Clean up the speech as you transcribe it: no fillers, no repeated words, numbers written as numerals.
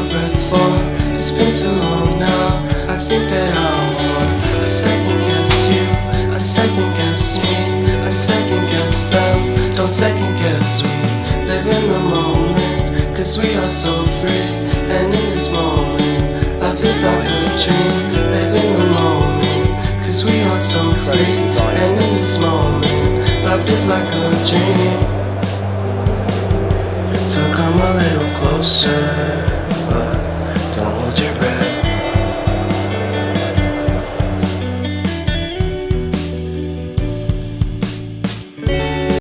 breath for. It's been too long now, I think that I want to second guess you, I second guess me, I second guess them. Don't second guess me, live in the moment, cause we are so free. And in this moment, life is like a dream. Live in the moment, cause we are so free. And in this moment, life is like a dream. So come a little closer.